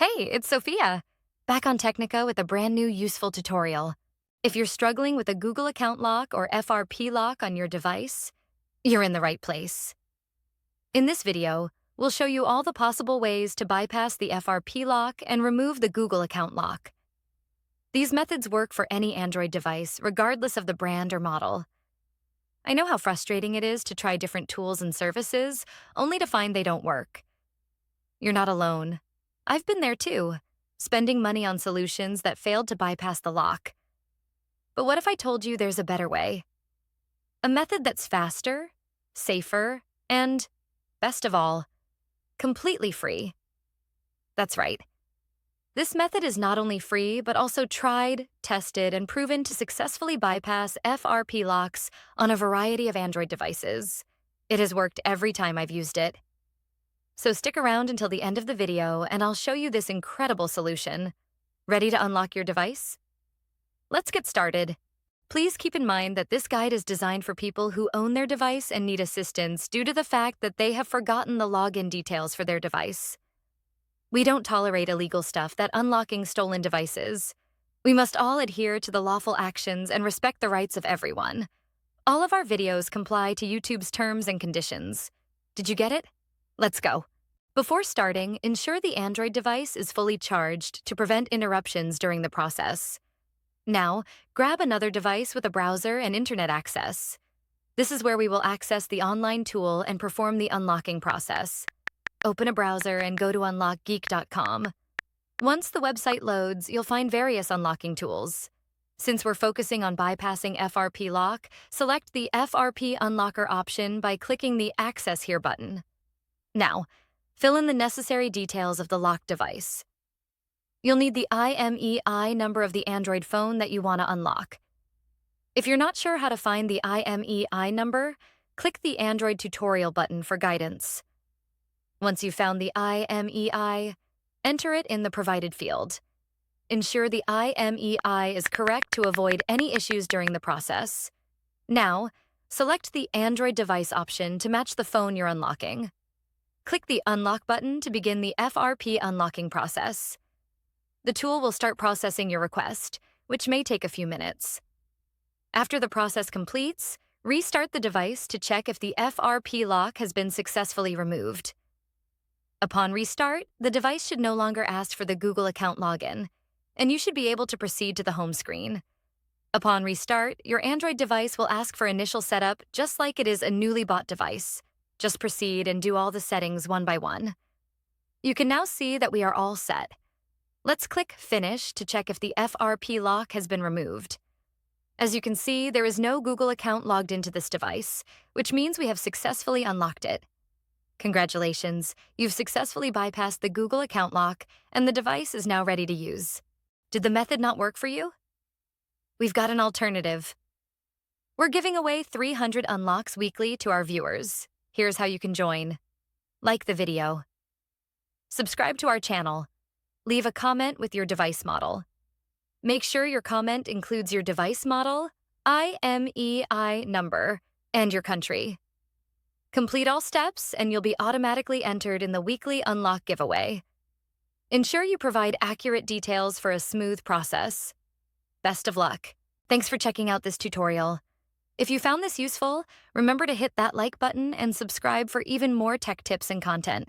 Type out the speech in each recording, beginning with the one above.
Hey, it's Sophia, back on Technica with a brand new useful tutorial. If you're struggling with a Google account lock or FRP lock on your device, you're in the right place. In this video, we'll show you all the possible ways to bypass the FRP lock and remove the Google account lock. These methods work for any Android device, regardless of the brand or model. I know how frustrating it is to try different tools and services, only to find they don't work. You're not alone. I've been there too, spending money on solutions that failed to bypass the lock. But what if I told you there's a better way? A method that's faster, safer, and, best of all, completely free. That's right. This method is not only free, but also tried, tested, and proven to successfully bypass FRP locks on a variety of Android devices. It has worked every time I've used it. So stick around until the end of the video and I'll show you this incredible solution. Ready to unlock your device? Let's get started. Please keep in mind that this guide is designed for people who own their device and need assistance due to the fact that they have forgotten the login details for their device. We don't tolerate illegal stuff that unlocking stolen devices. We must all adhere to the lawful actions and respect the rights of everyone. All of our videos comply to YouTube's terms and conditions. Did you get it? Let's go. Before starting, ensure the Android device is fully charged to prevent interruptions during the process. Now, grab another device with a browser and internet access. This is where we will access the online tool and perform the unlocking process. Open a browser and go to unlockgeek.com. Once the website loads, you'll find various unlocking tools. Since we're focusing on bypassing FRP lock, select the FRP unlocker option by clicking the Access Here button. Now, fill in the necessary details of the locked device. You'll need the IMEI number of the Android phone that you want to unlock. If you're not sure how to find the IMEI number, click the Android tutorial button for guidance. Once you've found the IMEI, enter it in the provided field. Ensure the IMEI is correct to avoid any issues during the process. Now, select the Android device option to match the phone you're unlocking. Click the Unlock button to begin the FRP unlocking process. The tool will start processing your request, which may take a few minutes. After the process completes, restart the device to check if the FRP lock has been successfully removed. Upon restart, the device should no longer ask for the Google account login, and you should be able to proceed to the home screen. Upon restart, your Android device will ask for initial setup just like it is a newly bought device. Just proceed and do all the settings one by one. You can now see that we are all set. Let's click Finish to check if the FRP lock has been removed. As you can see, there is no Google account logged into this device, which means we have successfully unlocked it. Congratulations, you've successfully bypassed the Google account lock and the device is now ready to use. Did the method not work for you? We've got an alternative. We're giving away 300 unlocks weekly to our viewers. Here's how you can join. Like the video. Subscribe to our channel. Leave a comment with your device model. Make sure your comment includes your device model, IMEI number, and your country. Complete all steps and you'll be automatically entered in the weekly unlock giveaway. Ensure you provide accurate details for a smooth process. Best of luck. Thanks for checking out this tutorial. If you found this useful, remember to hit that like button and subscribe for even more tech tips and content.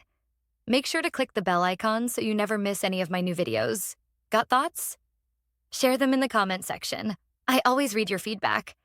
Make sure to click the bell icon so you never miss any of my new videos. Got thoughts? Share them in the comment section. I always read your feedback.